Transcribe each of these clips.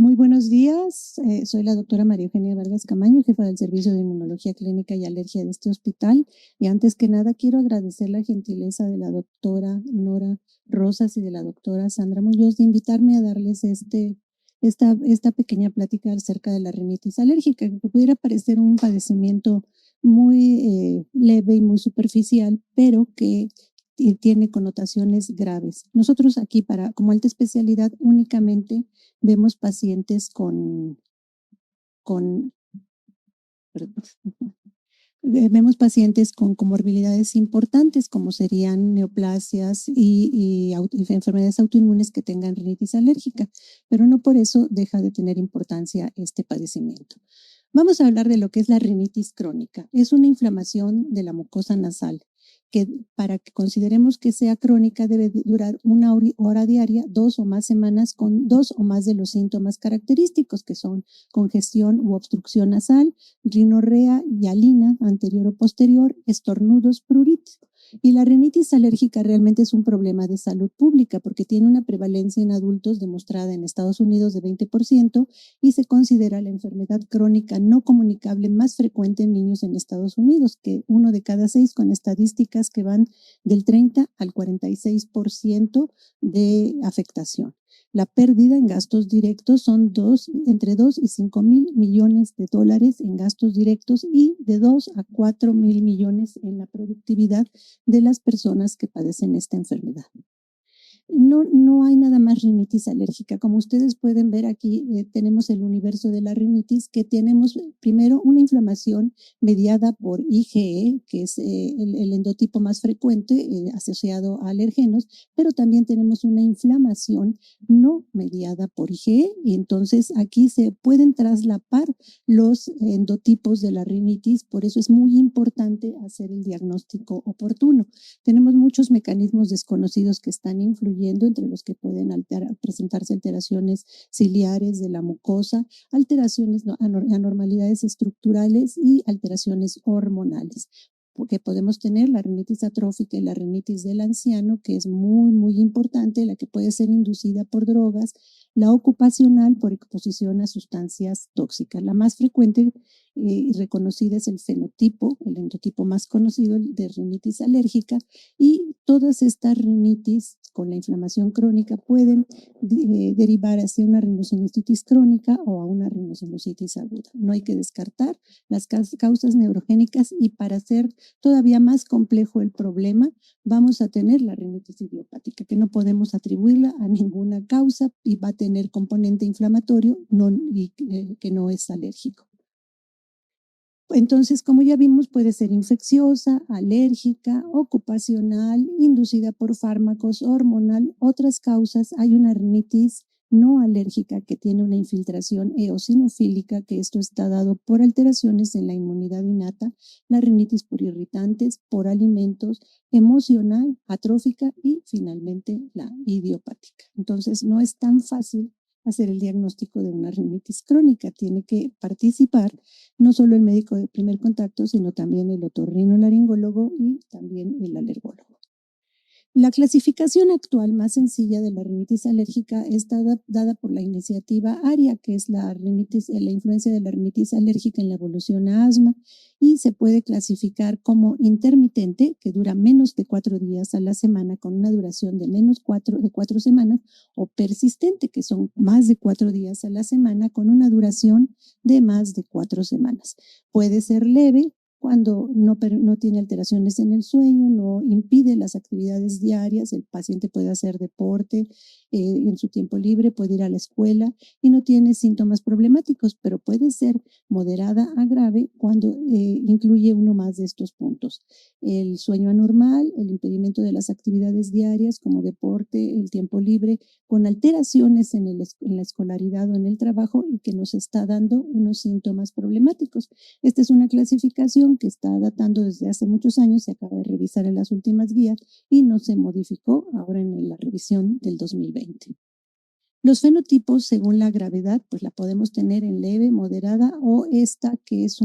Muy buenos días. Soy la doctora María Eugenia Vargas Camaño, jefa del Servicio de Inmunología Clínica y Alergia de este hospital. Y antes que nada, quiero agradecer la gentileza de la doctora Nora Rosas y de la doctora Sandra Muñoz de invitarme a darles esta pequeña plática acerca de la rinitis alérgica, que pudiera parecer un padecimiento muy leve y muy superficial, pero que tiene connotaciones graves. Nosotros aquí, como alta especialidad, únicamente vemos pacientes con vemos pacientes con comorbilidades importantes, como serían neoplasias y enfermedades autoinmunes que tengan rinitis alérgica, pero no por eso deja de tener importancia este padecimiento. Vamos a hablar de lo que es la rinitis crónica. Es una inflamación de la mucosa nasal que, para que consideremos que sea crónica, debe durar 1 hora diaria, 2 o más semanas, con 2 o más de los síntomas característicos, que son congestión u obstrucción nasal, rinorrea, hialina, anterior o posterior, estornudos, prurito. Y la rinitis alérgica realmente es un problema de salud pública porque tiene una prevalencia en adultos demostrada en Estados Unidos de 20% y se considera la enfermedad crónica no comunicable más frecuente en niños en Estados Unidos, que 1 de cada 6, con estadísticas que van del 30 al 46% de afectación. La pérdida en gastos directos son entre 2 y 5 mil millones de dólares en gastos directos y de 2 a 4 mil millones en la productividad de las personas que padecen esta enfermedad. No hay nada más rinitis alérgica. Como ustedes pueden ver aquí, tenemos el universo de la rinitis, que tenemos primero una inflamación mediada por IgE, que es el endotipo más frecuente asociado a alergenos, pero también tenemos una inflamación no mediada por IgE, y entonces aquí se pueden traslapar los endotipos de la rinitis. Por eso es muy importante hacer el diagnóstico oportuno. Tenemos muchos mecanismos desconocidos que están influyendo, entre los que pueden presentarse alteraciones ciliares de la mucosa, alteraciones, anormalidades estructurales y alteraciones hormonales. Porque podemos tener la rinitis atrófica y la rinitis del anciano, que es muy importante, la que puede ser inducida por drogas, la ocupacional por exposición a sustancias tóxicas. La más frecuente y reconocida es el fenotipo, el endotipo más conocido, el de rinitis alérgica, y todas estas rinitis con la inflamación crónica pueden derivar hacia una rinosinusitis crónica o a una rinosinusitis aguda. No hay que descartar las causas neurogénicas, y para hacer todavía más complejo el problema, vamos a tener la rinitis idiopática, que no podemos atribuirla a ninguna causa y va a tener componente inflamatorio que no es alérgico. Entonces, como ya vimos, puede ser infecciosa, alérgica, ocupacional, inducida por fármacos, hormonal, otras causas. Hay una rinitis no alérgica que tiene una infiltración eosinofílica, que esto está dado por alteraciones en la inmunidad innata, la rinitis por irritantes, por alimentos, emocional, atrófica y finalmente la idiopática. Entonces, no es tan fácil hacer el diagnóstico de una rinitis crónica. Tiene que participar no solo el médico de primer contacto, sino también el otorrinolaringólogo y también el alergólogo. La clasificación actual más sencilla de la rinitis alérgica está dada por la iniciativa ARIA, que es la influencia de la rinitis alérgica en la evolución a asma, y se puede clasificar como intermitente, que dura menos de 4 días a la semana con una duración de 4 semanas, o persistente, que son más de 4 días a la semana con una duración de más de 4 semanas. Puede ser leve cuando no tiene alteraciones en el sueño, no impide las actividades diarias, el paciente puede hacer deporte en su tiempo libre, puede ir a la escuela y no tiene síntomas problemáticos, pero puede ser moderada a grave cuando incluye uno más de estos puntos: el sueño anormal, el impedimento de las actividades diarias como deporte, el tiempo libre, con alteraciones en la escolaridad o en el trabajo, y que nos está dando unos síntomas problemáticos. Esta es una clasificación que está datando desde hace muchos años, se acaba de revisar en las últimas guías y no se modificó ahora en la revisión del 2020. Los fenotipos, según la gravedad, pues la podemos tener en leve, moderada, o esta que es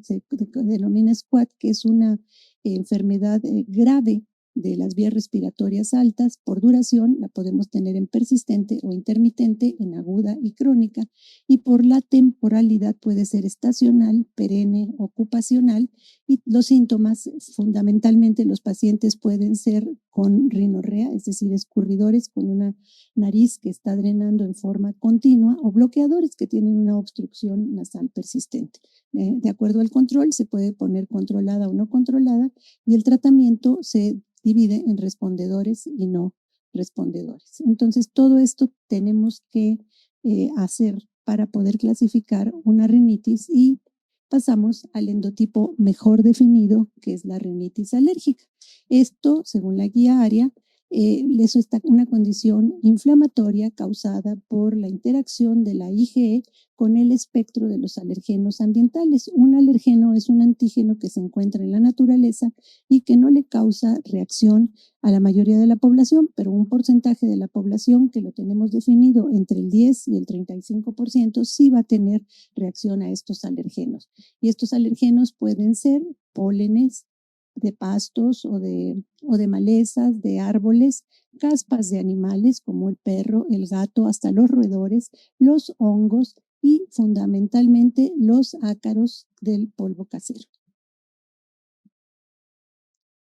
se denomina SQUAT, que es una enfermedad grave, de las vías respiratorias altas por duración, la podemos tener en persistente o intermitente, en aguda y crónica, y por la temporalidad puede ser estacional, perenne, ocupacional, y los síntomas, fundamentalmente los pacientes pueden ser con rinorrea, es decir, escurridores con una nariz que está drenando en forma continua, o bloqueadores que tienen una obstrucción nasal persistente. De acuerdo al control, se puede poner controlada o no controlada, y el tratamiento se divide en respondedores y no respondedores. Entonces, todo esto tenemos que hacer para poder clasificar una rinitis, y pasamos al endotipo mejor definido, que es la rinitis alérgica. Esto, según la guía ARIA, eso está una condición inflamatoria causada por la interacción de la IgE con el espectro de los alergenos ambientales. Un alergeno es un antígeno que se encuentra en la naturaleza y que no le causa reacción a la mayoría de la población, pero un porcentaje de la población, que lo tenemos definido entre el 10 y el 35%, sí va a tener reacción a estos alergenos. Y estos alergenos pueden ser pólenes de pastos o de malezas, de árboles, caspas de animales como el perro, el gato, hasta los roedores, los hongos y fundamentalmente los ácaros del polvo casero.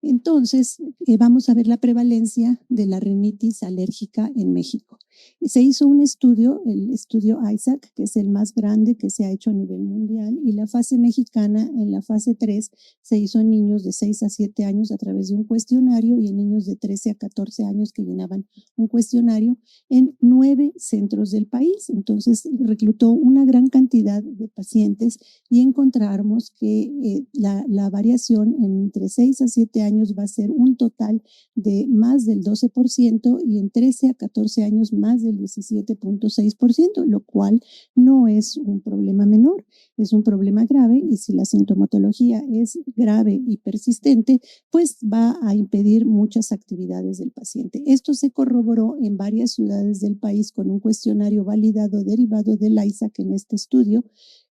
Entonces, vamos a ver la prevalencia de la rinitis alérgica en México. Se hizo un estudio, el estudio ISAC, que es el más grande que se ha hecho a nivel mundial, y la fase mexicana, en la fase 3, se hizo en niños de 6 a 7 años a través de un cuestionario, y en niños de 13 a 14 años que llenaban un cuestionario en 9 centros del país. Entonces, reclutó una gran cantidad de pacientes y encontramos que la variación entre 6 a 7 años va a ser un total de más del 12%, y en 13 a 14 años más del 17.6%, lo cual no es un problema menor, es un problema grave, y si la sintomatología es grave y persistente, pues va a impedir muchas actividades del paciente. Esto se corroboró en varias ciudades del país con un cuestionario validado derivado del ISAC en este estudio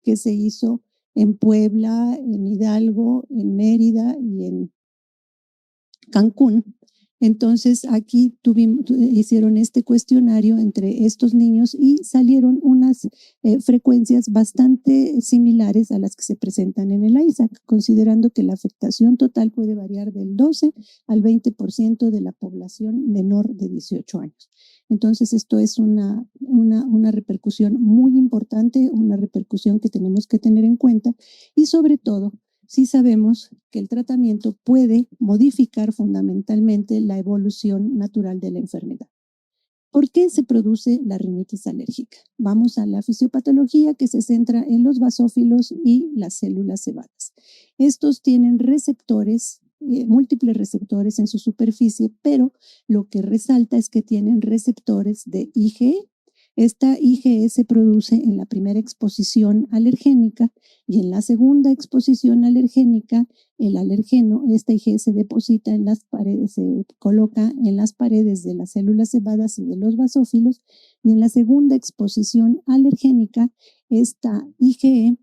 que se hizo en Puebla, en Hidalgo, en Mérida y en Cancún. Entonces, aquí hicieron este cuestionario entre estos niños y salieron unas frecuencias bastante similares a las que se presentan en el ISAC, considerando que la afectación total puede variar del 12 al 20% de la población menor de 18 años. Entonces, esto es una repercusión muy importante, una repercusión que tenemos que tener en cuenta, y sobre todo, sí sabemos que el tratamiento puede modificar fundamentalmente la evolución natural de la enfermedad. ¿Por qué se produce la rinitis alérgica? Vamos a la fisiopatología, que se centra en los basófilos y las células cebadas. Estos tienen receptores, múltiples receptores en su superficie, pero lo que resalta es que tienen receptores de IgE. Esta IgE se produce en la primera exposición alergénica, y en la segunda exposición alergénica, el alergeno, esta IgE se deposita en las paredes, se coloca en las paredes de las células cebadas y de los basófilos, y en la segunda exposición alergénica, esta IgE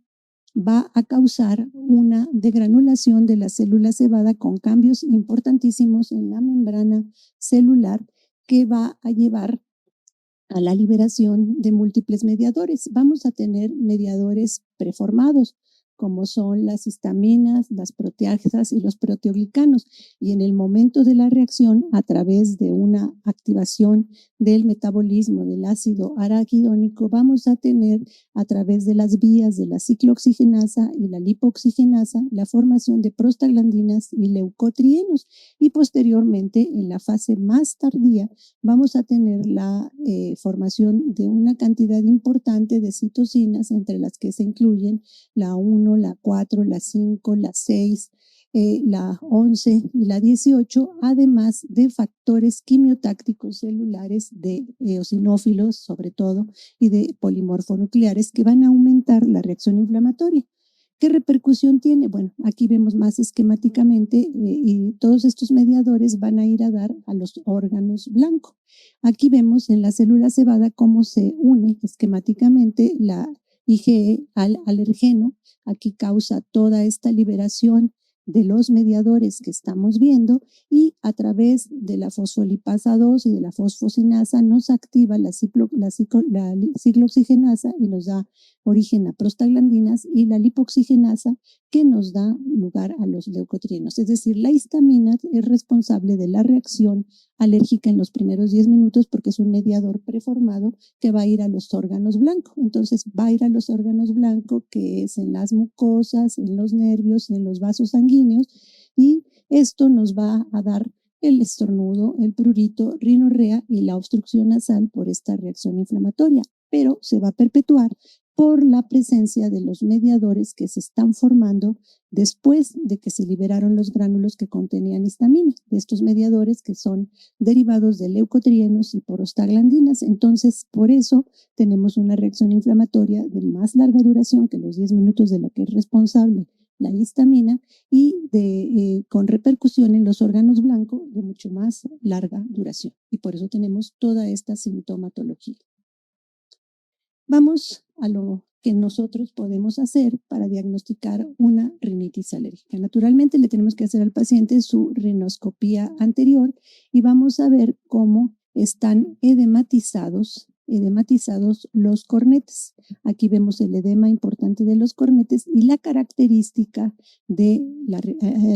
va a causar una degranulación de la célula cebada con cambios importantísimos en la membrana celular, que va a llevar a la liberación de múltiples mediadores. Vamos a tener mediadores preformados, como son las histaminas, las proteasas y los proteoglicanos. Y en el momento de la reacción, a través de una activación del metabolismo del ácido araquidónico, vamos a tener, a través de las vías de la ciclooxigenasa y la lipooxigenasa, la formación de prostaglandinas y leucotrienos. Y posteriormente, en la fase más tardía, vamos a tener la formación de una cantidad importante de citocinas, entre las que se incluyen la 1, la 4, la 5, la 6, la 11 y la 18, además de factores quimiotácticos celulares de eosinófilos, sobre todo, y de polimorfonucleares, que van a aumentar la reacción inflamatoria. ¿Qué repercusión tiene? Bueno, aquí vemos más esquemáticamente y todos estos mediadores van a ir a dar a los órganos blancos. Aquí vemos en la célula cebada cómo se une esquemáticamente la IgE al alergeno. Aquí causa toda esta liberación de los mediadores que estamos viendo y a través de la fosfolipasa 2 y de la fosfocinasa nos activa la ciclooxigenasa y nos da origen a prostaglandinas y la lipoxigenasa que nos da lugar a los leucotrienos. Es decir, la histamina es responsable de la reacción alérgica en los primeros 10 minutos porque es un mediador preformado que va a ir a los órganos blancos. Entonces va a ir a los órganos blancos, que es en las mucosas, en los nervios y en los vasos sanguíneos, y esto nos va a dar el estornudo, el prurito, rinorrea y la obstrucción nasal por esta reacción inflamatoria, pero se va a perpetuar por la presencia de los mediadores que se están formando después de que se liberaron los gránulos que contenían histamina, de estos mediadores que son derivados de leucotrienos y prostaglandinas. Entonces, por eso tenemos una reacción inflamatoria de más larga duración que los 10 minutos de la que es responsable la histamina y con repercusión en los órganos blancos de mucho más larga duración. Y por eso tenemos toda esta sintomatología. Vamos a lo que nosotros podemos hacer para diagnosticar una rinitis alérgica. Naturalmente le tenemos que hacer al paciente su rinoscopía anterior y vamos a ver cómo están edematizados los cornetes. Aquí vemos el edema importante de los cornetes y la característica de la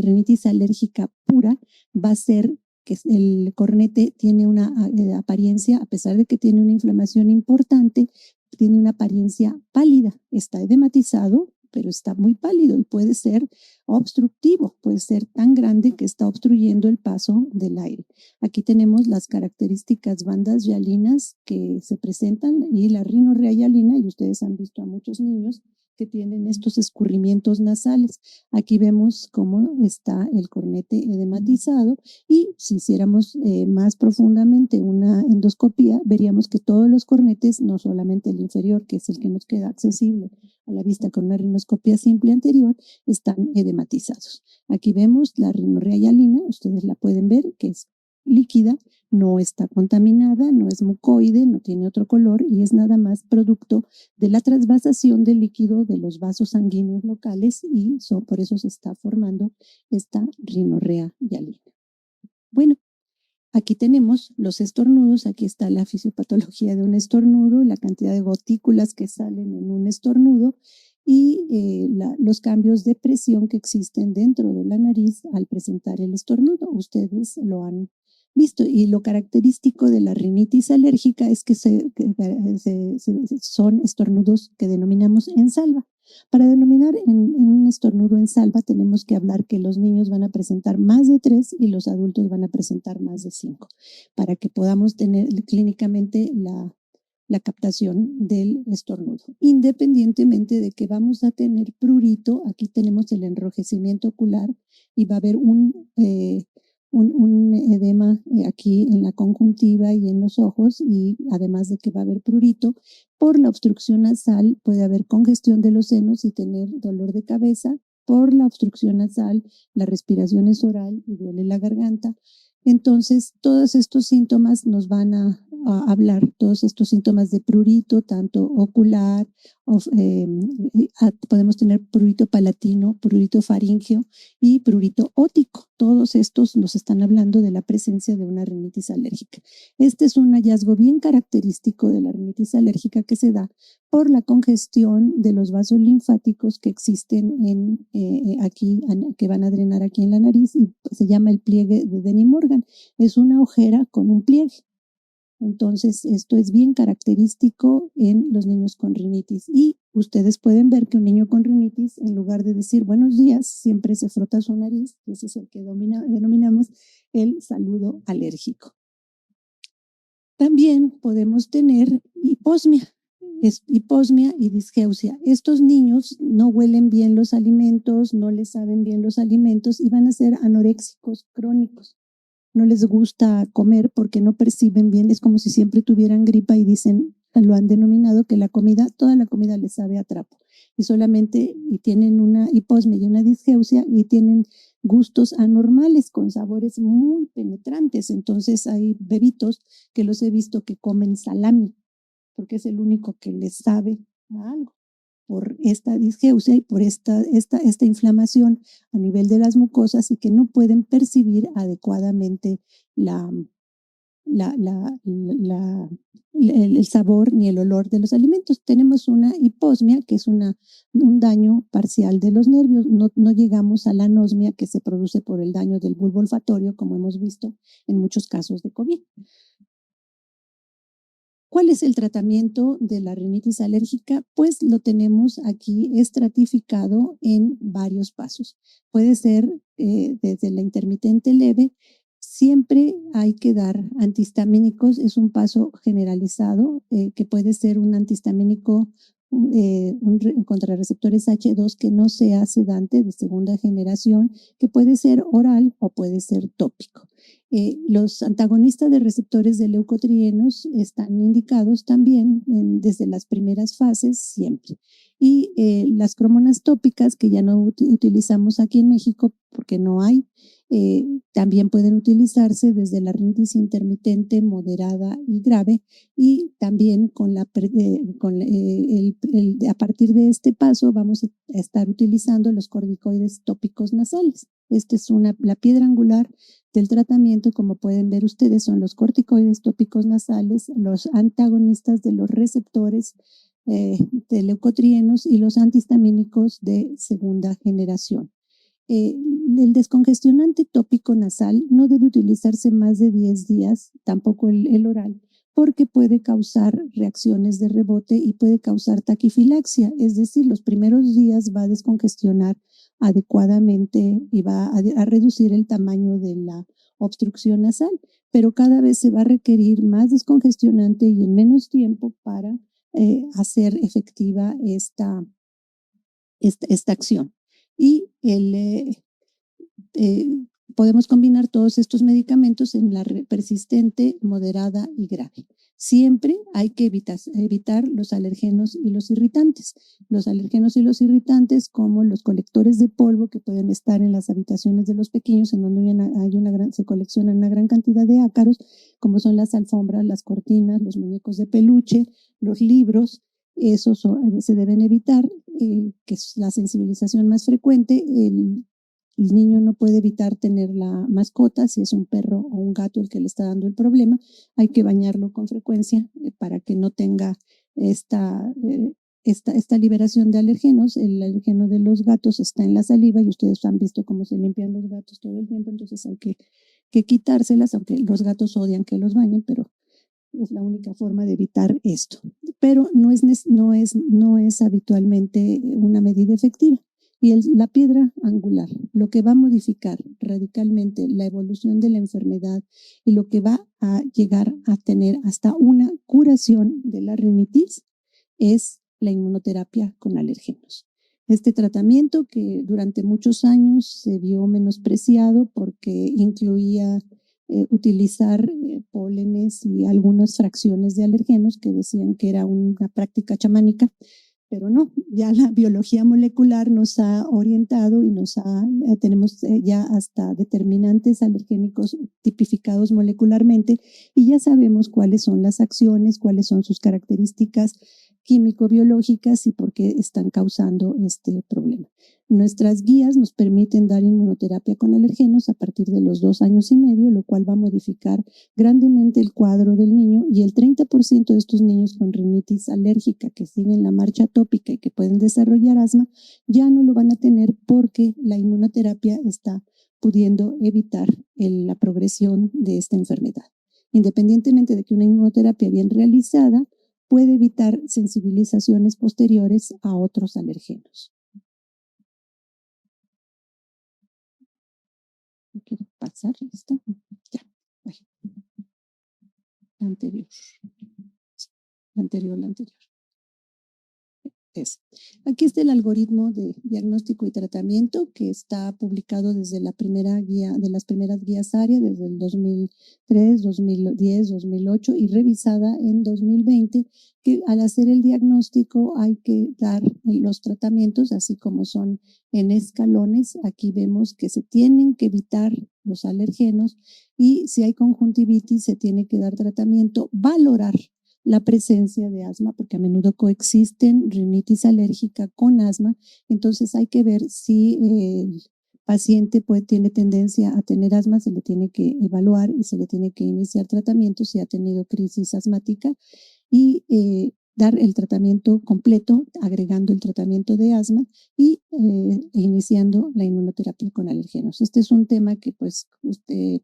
rinitis alérgica pura va a ser que el cornete tiene una apariencia, a pesar de que tiene una inflamación importante, tiene una apariencia pálida, está edematizado, pero está muy pálido y puede ser obstructivo, puede ser tan grande que está obstruyendo el paso del aire. Aquí tenemos las características bandas hialinas que se presentan y la rinorrea hialina, y ustedes han visto a muchos niños que tienen estos escurrimientos nasales. Aquí vemos cómo está el cornete edematizado y si hiciéramos más profundamente una endoscopía, veríamos que todos los cornetes, no solamente el inferior, que es el que nos queda accesible a la vista con una rinoscopía simple anterior, están edematizados. Aquí vemos la rinorrea hialina, ustedes la pueden ver, que es líquida, no está contaminada, no es mucoide, no tiene otro color y es nada más producto de la transvasación del líquido de los vasos sanguíneos locales y por eso se está formando esta rinorrea hialina. Bueno, aquí tenemos los estornudos, aquí está la fisiopatología de un estornudo, la cantidad de gotículas que salen en un estornudo y los cambios de presión que existen dentro de la nariz al presentar el estornudo. Ustedes lo han visto y lo característico de la rinitis alérgica es que son estornudos que denominamos en salva. Para denominar en un estornudo en salva tenemos que hablar que los niños van a presentar más de 3 y los adultos van a presentar más de 5 para que podamos tener clínicamente la captación del estornudo. Independientemente de que vamos a tener prurito, aquí tenemos el enrojecimiento ocular y va a haber un edema aquí en la conjuntiva y en los ojos y además de que va a haber prurito, por la obstrucción nasal puede haber congestión de los senos y tener dolor de cabeza. Por la obstrucción nasal, la respiración es oral y duele la garganta. Entonces, todos estos síntomas nos van a hablar, todos estos síntomas de prurito, tanto ocular, podemos tener prurito palatino, prurito faríngeo y prurito ótico. Todos estos nos están hablando de la presencia de una rinitis alérgica. Este es un hallazgo bien característico de la rinitis alérgica que se da por la congestión de los vasos linfáticos que existen aquí, que van a drenar aquí en la nariz y se llama el pliegue de Denny-Morgan. Es una ojera con un pliegue. Entonces, esto es bien característico en los niños con rinitis y ustedes pueden ver que un niño con rinitis, en lugar de decir buenos días, siempre se frota su nariz, ese es el que denominamos el saludo alérgico. También podemos tener hiposmia. Es hiposmia y disgeusia. Estos niños no huelen bien los alimentos, no les saben bien los alimentos y van a ser anoréxicos crónicos. No les gusta comer porque no perciben bien, es como si siempre tuvieran gripa y dicen, lo han denominado que toda la comida les sabe a trapo y tienen una hiposmia y una disgeusia y tienen gustos anormales con sabores muy penetrantes. Entonces hay bebitos que los he visto que comen salami porque es el único que les sabe a algo. por esta disgeusia y por esta inflamación a nivel de las mucosas y que no pueden percibir adecuadamente el sabor ni el olor de los alimentos. Tenemos una hiposmia, que es un daño parcial de los nervios. No llegamos a la anosmia, que se produce por el daño del bulbo olfatorio, como hemos visto en muchos casos de COVID. ¿Cuál es el tratamiento de la rinitis alérgica? Pues lo tenemos aquí estratificado en varios pasos. Puede ser desde la intermitente leve. Siempre hay que dar antihistamínicos, es un paso generalizado que puede ser un antihistamínico contra receptores H2 que no sea sedante de segunda generación, que puede ser oral o puede ser tópico. Los antagonistas de receptores de leucotrienos están indicados también desde las primeras fases siempre. Y las cromonas tópicas, que ya no utilizamos aquí en México porque no hay, también pueden utilizarse desde la rinitis intermitente, moderada y grave, y también a partir de este paso vamos a estar utilizando los corticoides tópicos nasales. Esta es la piedra angular del tratamiento. Como pueden ver ustedes, son los corticoides tópicos nasales, los antagonistas de los receptores de leucotrienos y los antihistamínicos de segunda generación. El descongestionante tópico nasal no debe utilizarse más de 10 días, tampoco el oral, porque puede causar reacciones de rebote y puede causar taquifilaxia, es decir, los primeros días va a descongestionar adecuadamente y va a reducir el tamaño de la obstrucción nasal, pero cada vez se va a requerir más descongestionante y en menos tiempo para hacer efectiva esta acción. Y podemos combinar todos estos medicamentos en la persistente, moderada y grave. Siempre hay que evitar los alérgenos y los irritantes. Los alérgenos y los irritantes, como los colectores de polvo que pueden estar en las habitaciones de los pequeños, en donde se coleccionan una gran cantidad de ácaros, como son las alfombras, las cortinas, los muñecos de peluche, los libros. Esos se deben evitar, que es la sensibilización más frecuente. El niño no puede evitar tener la mascota, si es un perro o un gato el que le está dando el problema. Hay que bañarlo con frecuencia para que no tenga esta liberación de alergenos. El alergeno de los gatos está en la saliva y ustedes han visto cómo se limpian los gatos todo el tiempo, entonces hay que quitárselas, aunque los gatos odian que los bañen, pero es la única forma de evitar esto. Pero no es habitualmente una medida efectiva. Y la piedra angular, lo que va a modificar radicalmente la evolución de la enfermedad y lo que va a llegar a tener hasta una curación de la rinitis, es la inmunoterapia con alérgenos. Este tratamiento, que durante muchos años se vio menospreciado porque incluía utilizar pólenes y algunas fracciones de alergenos, que decían que era una práctica chamánica, pero no, ya la biología molecular nos ha orientado y tenemos ya hasta determinantes alergénicos tipificados molecularmente, y ya sabemos cuáles son las acciones, cuáles son sus características químico-biológicas y por qué están causando este problema. Nuestras guías nos permiten dar inmunoterapia con alergenos a partir de los 2 años y medio, lo cual va a modificar grandemente el cuadro del niño, y el 30% de estos niños con rinitis alérgica que siguen la marcha tópica y que pueden desarrollar asma ya no lo van a tener, porque la inmunoterapia está pudiendo evitar la progresión de esta enfermedad. Independientemente de que una inmunoterapia bien realizada puede evitar sensibilizaciones posteriores a otros alergenos. Quiero pasar esta. Ya. La anterior. La anterior. Aquí está el algoritmo de diagnóstico y tratamiento, que está publicado desde la primera guía, de las primeras guías ARIA, desde el 2003, 2010, 2008 y revisada en 2020, que al hacer el diagnóstico hay que dar los tratamientos así como son en escalones. Aquí vemos que se tienen que evitar los alergenos, y si hay conjuntivitis se tiene que dar tratamiento, valorar la presencia de asma, porque a menudo coexisten rinitis alérgica con asma. Entonces hay que ver si el paciente tiene tendencia a tener asma, se le tiene que evaluar y se le tiene que iniciar tratamiento si ha tenido crisis asmática y dar el tratamiento completo, agregando el tratamiento de asma y iniciando la inmunoterapia con alergenos. Este es un tema que pues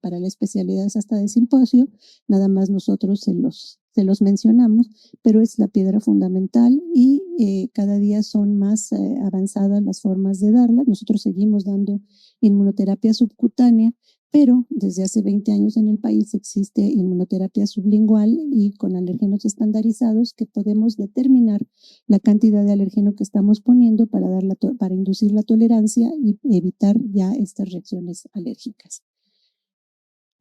para la especialidad es hasta de simposio, nada más nosotros se los mencionamos, pero es la piedra fundamental y cada día son más avanzadas las formas de darla. Nosotros seguimos dando inmunoterapia subcutánea, pero desde hace 20 años en el país existe inmunoterapia sublingual y con alérgenos estandarizados que podemos determinar la cantidad de alérgeno que estamos poniendo para inducir la tolerancia y evitar ya estas reacciones alérgicas.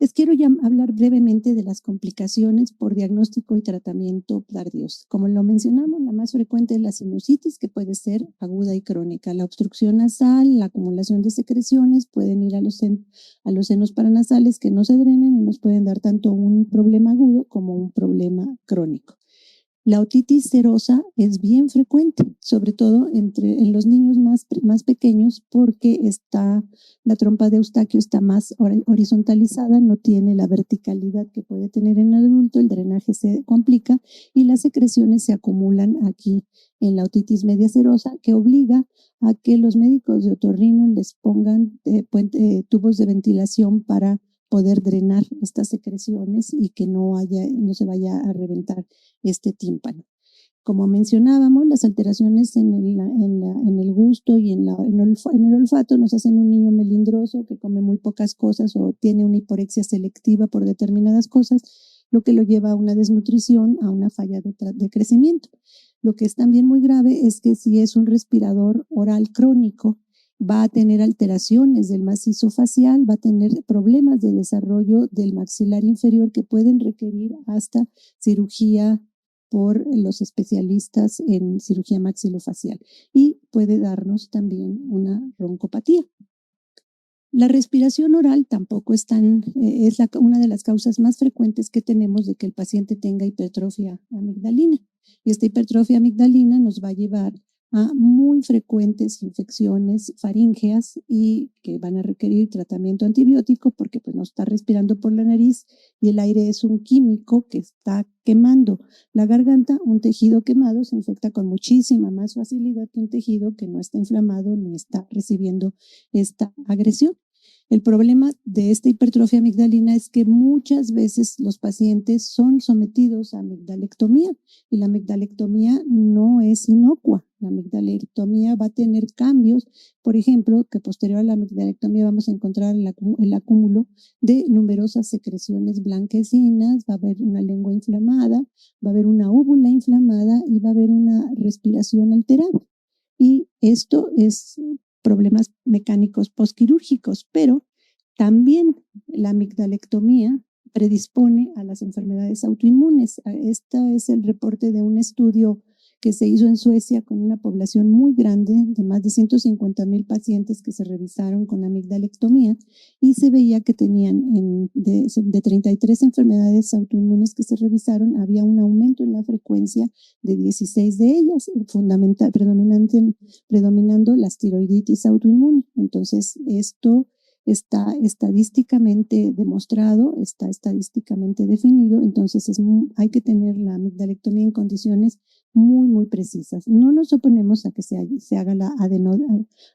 Les quiero ya hablar brevemente de las complicaciones por diagnóstico y tratamiento tardíos. Como lo mencionamos, la más frecuente es la sinusitis, que puede ser aguda y crónica. La obstrucción nasal, la acumulación de secreciones pueden ir a los senos paranasales que no se drenan y nos pueden dar tanto un problema agudo como un problema crónico. La otitis serosa es bien frecuente, sobre todo en los niños más pequeños, porque la trompa de Eustaquio está más horizontalizada, no tiene la verticalidad que puede tener en el adulto, el drenaje se complica y las secreciones se acumulan aquí en la otitis media serosa, que obliga a que los médicos de otorrino les pongan tubos de ventilación para poder drenar estas secreciones y que no se vaya a reventar este tímpano. Como mencionábamos, las alteraciones en el gusto y en el olfato nos hacen un niño melindroso que come muy pocas cosas o tiene una hiporexia selectiva por determinadas cosas, lo que lo lleva a una desnutrición, a una falla de crecimiento. Lo que es también muy grave es que si es un respirador oral crónico, va a tener alteraciones del macizo facial, va a tener problemas de desarrollo del maxilar inferior que pueden requerir hasta cirugía por los especialistas en cirugía maxilofacial y puede darnos también una broncopatía. La respiración oral tampoco es una de las causas más frecuentes que tenemos de que el paciente tenga hipertrofia amigdalina. Y esta hipertrofia amigdalina nos va a llevar a muy frecuentes infecciones faríngeas y que van a requerir tratamiento antibiótico porque pues nos está respirando por la nariz y el aire es un químico que está quemando la garganta. Un tejido quemado se infecta con muchísima más facilidad que un tejido que no está inflamado ni está recibiendo esta agresión. El problema de esta hipertrofia amigdalina es que muchas veces los pacientes son sometidos a amigdalectomía y la amigdalectomía no es inocua. La amigdalectomía va a tener cambios, por ejemplo, que posterior a la amigdalectomía vamos a encontrar el acúmulo de numerosas secreciones blanquecinas, va a haber una lengua inflamada, va a haber una úvula inflamada y va a haber una respiración alterada. Y esto es problemas mecánicos postquirúrgicos, pero también la amigdalectomía predispone a las enfermedades autoinmunes. Este es el reporte de un estudio que se hizo en Suecia con una población muy grande de más de 150,000 pacientes que se revisaron con amigdalectomía y se veía que tenían de 33 enfermedades autoinmunes que se revisaron, había un aumento en la frecuencia de 16 de ellas, predominando la tiroiditis autoinmune. Entonces, esto está estadísticamente demostrado, está estadísticamente definido, entonces hay que tener la amigdalectomía en condiciones muy, muy precisas. No nos oponemos a que se haga la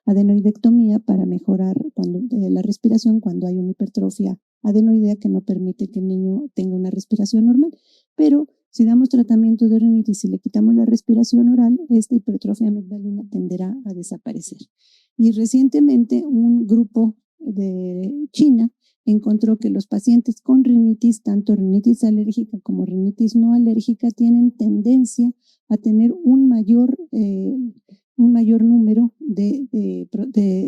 adenoidectomía para mejorar la respiración cuando hay una hipertrofia adenoidea que no permite que el niño tenga una respiración normal, pero si damos tratamiento de rinitis y le quitamos la respiración oral, esta hipertrofia amigdalina tenderá a desaparecer. Y recientemente un grupo de China encontró que los pacientes con rinitis, tanto rinitis alérgica como rinitis no alérgica, tienen tendencia a tener un mayor número de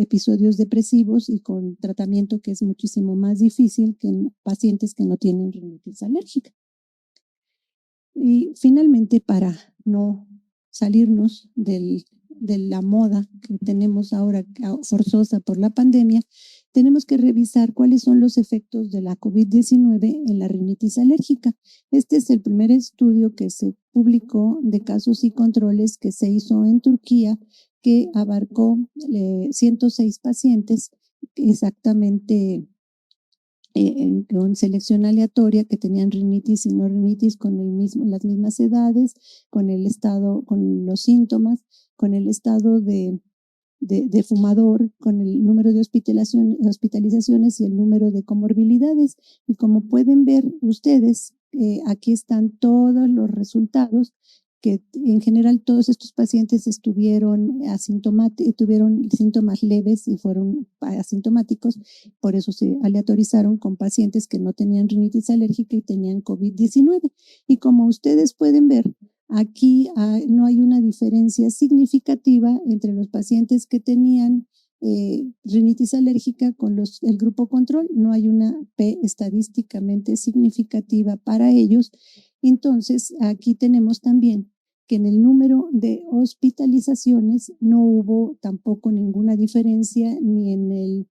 episodios depresivos y con tratamiento que es muchísimo más difícil que en pacientes que no tienen rinitis alérgica. Y finalmente, para no salirnos del de la moda que tenemos ahora forzosa por la pandemia, tenemos que revisar cuáles son los efectos de la COVID-19 en la rinitis alérgica. Este es el primer estudio que se publicó de casos y controles que se hizo en Turquía, que abarcó 106 pacientes, exactamente con selección aleatoria, que tenían rinitis y no rinitis con las mismas edades, con el estado, con los síntomas, con el estado de fumador, con el número de hospitalizaciones y el número de comorbilidades. Y como pueden ver ustedes, aquí están todos los resultados, que en general todos estos pacientes tuvieron síntomas leves y fueron asintomáticos, por eso se aleatorizaron con pacientes que no tenían rinitis alérgica y tenían COVID-19. Y como ustedes pueden ver, aquí no hay una diferencia significativa entre los pacientes que tenían rinitis alérgica con el grupo control. No hay una P estadísticamente significativa para ellos. Entonces, aquí tenemos también que en el número de hospitalizaciones no hubo tampoco ninguna diferencia ni en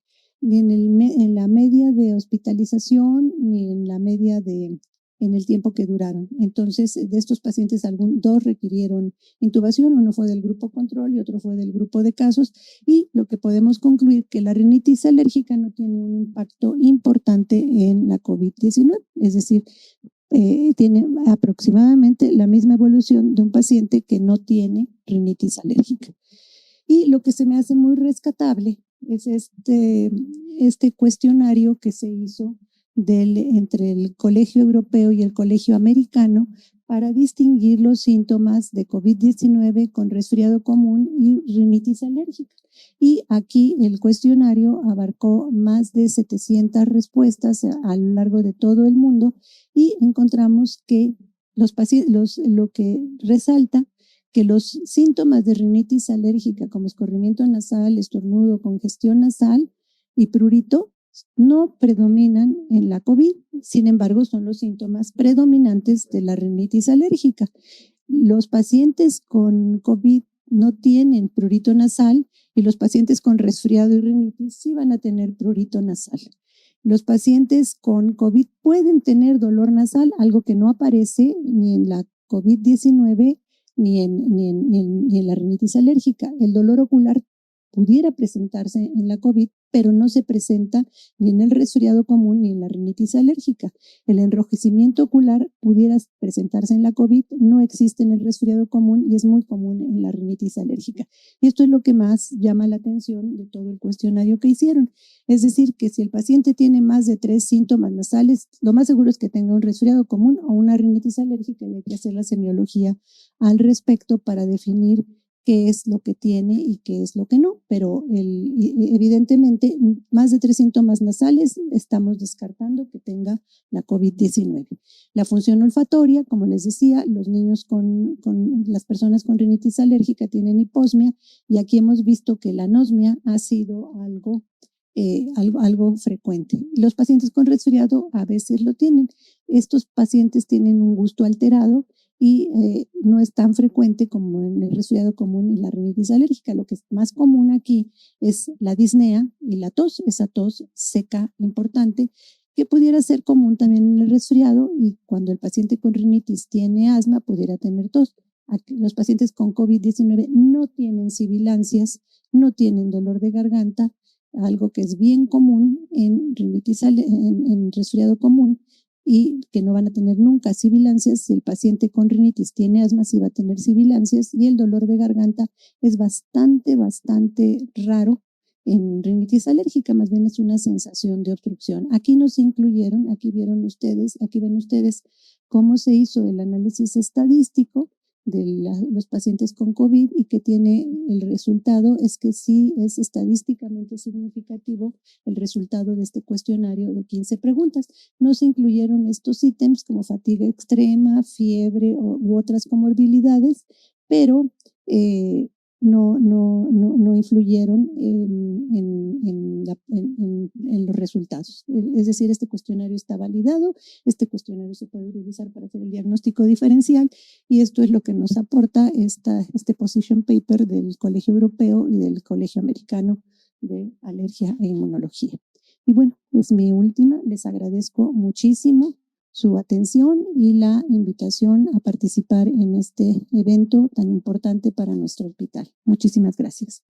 la media de hospitalización ni en la media en el tiempo que duraron. Entonces, de estos pacientes, dos requirieron intubación, uno fue del grupo control y otro fue del grupo de casos, y lo que podemos concluir que la rinitis alérgica no tiene un impacto importante en la COVID-19, es decir, tiene aproximadamente la misma evolución de un paciente que no tiene rinitis alérgica. Y lo que se me hace muy rescatable es este cuestionario que se hizo entre el Colegio Europeo y el Colegio Americano para distinguir los síntomas de COVID-19 con resfriado común y rinitis alérgica. Y aquí el cuestionario abarcó más de 700 respuestas a lo largo de todo el mundo, y encontramos que lo que resalta que los síntomas de rinitis alérgica, como escurrimiento nasal, estornudo, congestión nasal y prurito, no predominan en la COVID. Sin embargo, son los síntomas predominantes de la rinitis alérgica. Los pacientes con COVID no tienen prurito nasal, y los pacientes con resfriado y rinitis sí van a tener prurito nasal. Los pacientes con COVID pueden tener dolor nasal, algo que no aparece ni en la COVID-19 ni en la rinitis alérgica. El dolor ocular pudiera presentarse en la COVID, pero no se presenta ni en el resfriado común ni en la rinitis alérgica. El enrojecimiento ocular pudiera presentarse en la COVID, no existe en el resfriado común y es muy común en la rinitis alérgica. Y esto es lo que más llama la atención de todo el cuestionario que hicieron. Es decir, que si el paciente tiene más de 3 síntomas nasales, lo más seguro es que tenga un resfriado común o una rinitis alérgica, y hay que hacer la semiología al respecto para definir qué es lo que tiene y qué es lo que no, pero evidentemente más de 3 síntomas nasales estamos descartando que tenga la COVID-19. La función olfatoria, como les decía, los niños las personas con rinitis alérgica tienen hiposmia, y aquí hemos visto que la anosmia ha sido algo frecuente. Los pacientes con resfriado a veces lo tienen. Estos pacientes tienen un gusto alterado y no es tan frecuente como en el resfriado común y la rinitis alérgica. Lo que es más común aquí es la disnea y la tos, esa tos seca importante, que pudiera ser común también en el resfriado, y cuando el paciente con rinitis tiene asma pudiera tener tos. Aquí, los pacientes con COVID-19 no tienen sibilancias, no tienen dolor de garganta, algo que es bien común en resfriado común, y que no van a tener nunca sibilancias. Si el paciente con rinitis tiene asma, sí va a tener sibilancias, y el dolor de garganta es bastante raro en rinitis alérgica, más bien es una sensación de obstrucción. Aquí no se incluyeron, aquí ven ustedes cómo se hizo el análisis estadístico de los pacientes con COVID, y que tiene el resultado es que sí es estadísticamente significativo el resultado de este cuestionario de 15 preguntas. No se incluyeron estos ítems como fatiga extrema, fiebre u otras comorbilidades, pero no influyeron en los resultados. Es decir, este cuestionario está validado, este cuestionario se puede utilizar para hacer el diagnóstico diferencial y esto es lo que nos aporta este position paper del Colegio Europeo y del Colegio Americano de Alergia e Inmunología. Y bueno, es mi última. Les agradezco muchísimo su atención y la invitación a participar en este evento tan importante para nuestro hospital. Muchísimas gracias.